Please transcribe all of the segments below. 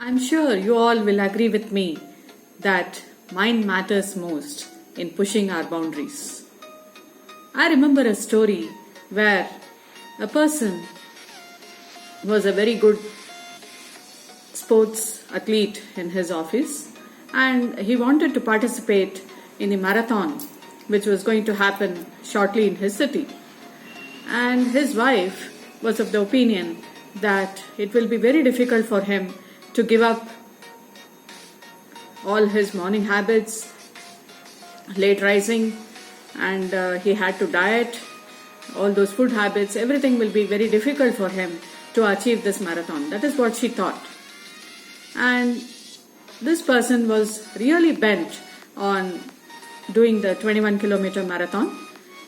I'm sure you all will agree with me that mind matters most in pushing our boundaries. I remember a story where a person was a very good sports athlete in his office and he wanted to participate in the marathon which was going to happen shortly in his city. And his wife was of the opinion that it will be very difficult for him to give up all his morning habits, late rising, and he had to diet, all those food habits, everything will be very difficult for him to achieve this marathon. That is what she thought. And this person was really bent on doing the 21-kilometer marathon.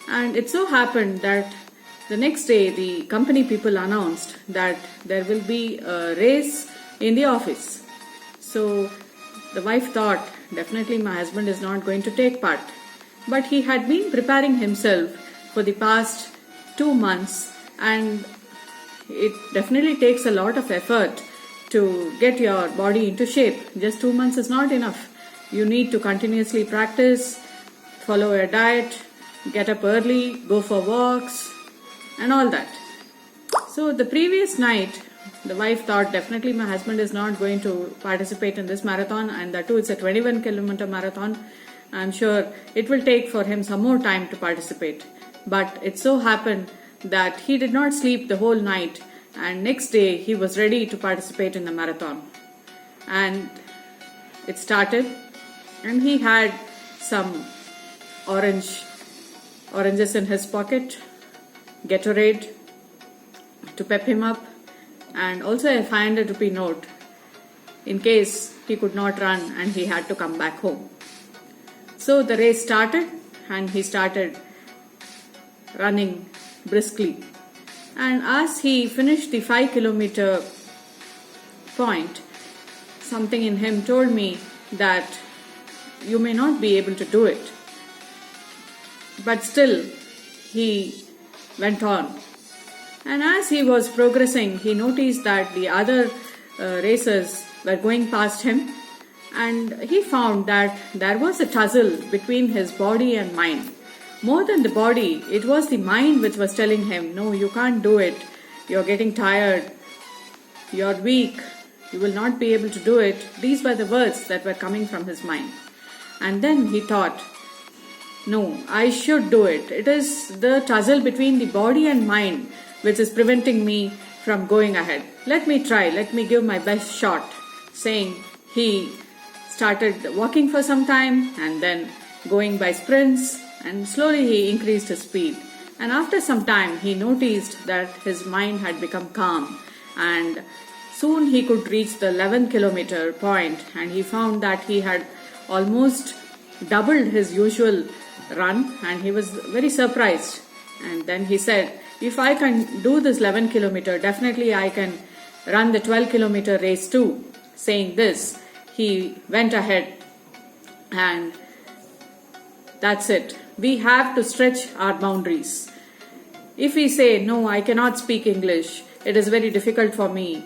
And it so happened that the next day the company people announced that there will be a race in the office. So the wife thought, definitely my husband is not going to take part. But he had been preparing himself for the past 2 months, and it definitely takes a lot of effort to get your body into shape. Just 2 months is not enough. You need to continuously practice, follow a diet, get up early, go for walks, and all that. So the previous night, the wife thought, definitely my husband is not going to participate in this marathon, and that too it's a 21-kilometer marathon. I'm sure it will take for him some more time to participate. But it so happened that he did not sleep the whole night, and next day he was ready to participate in the marathon. And it started, and he had some oranges in his pocket, Gatorade to pep him up, and also a 500 rupee note in case he could not run and he had to come back home. So the race started and he started running briskly. And as he finished the 5-kilometer point, something in him told me that you may not be able to do it. But still, he went on. And as he was progressing, he noticed that the other racers were going past him, and he found that there was a tussle between his body and mind. More than the body, it was the mind which was telling him, no, you can't do it, you're getting tired, you're weak, you will not be able to do it. These were the words that were coming from his mind. And then he thought, no, I should do it. It is the tussle between the body and mind which is preventing me from going ahead. Let me try, let me give my best shot. Saying, he started walking for some time and then going by sprints, and slowly he increased his speed. And after some time he noticed that his mind had become calm, and soon he could reach the 11-kilometer point, and he found that he had almost doubled his usual run, and he was very surprised. And then he said, if I can do this 11-kilometer, definitely I can run the 12-kilometer race too. Saying this, he went ahead, and that's it. We have to stretch our boundaries. If we say, no, I cannot speak English, it is very difficult for me,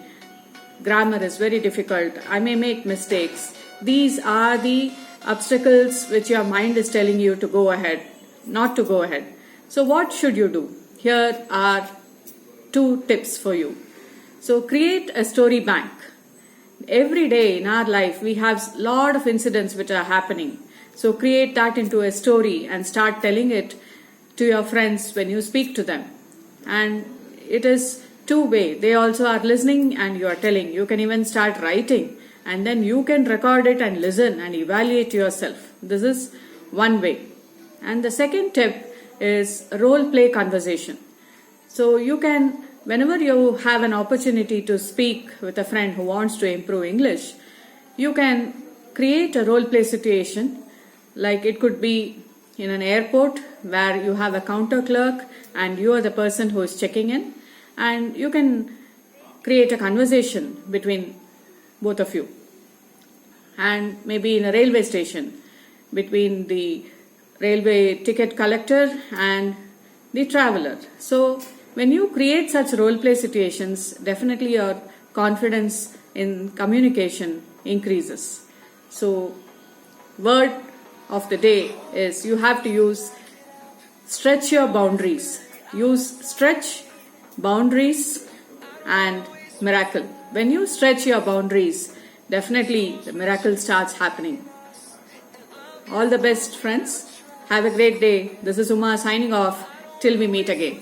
grammar is very difficult, I may make mistakes. These are the obstacles which your mind is telling you to go ahead, not to go ahead. So what should you do? Here are 2 tips for you. So create a story bank. Every day in our life we have a lot of incidents which are happening. So create that into a story and start telling it to your friends when you speak to them. And it is 2-way. They also are listening and you are telling. You can even start writing, and then you can record it and listen and evaluate yourself. This is one way. And the second tip is role play conversation. So you can, whenever you have an opportunity to speak with a friend who wants to improve English, you can create a role play situation. Like it could be in an airport where you have a counter clerk and you are the person who is checking in, and you can create a conversation between both of you. And maybe in a railway station between the railway ticket collector and the traveler. So when you create such role play situations, definitely your confidence in communication increases. So, word of the day is you have to stretch your boundaries. Use stretch, boundaries, and miracle. When you stretch your boundaries, definitely the miracle starts happening. All the best, friends. Have a great day. This is Uma signing off. Till we meet again.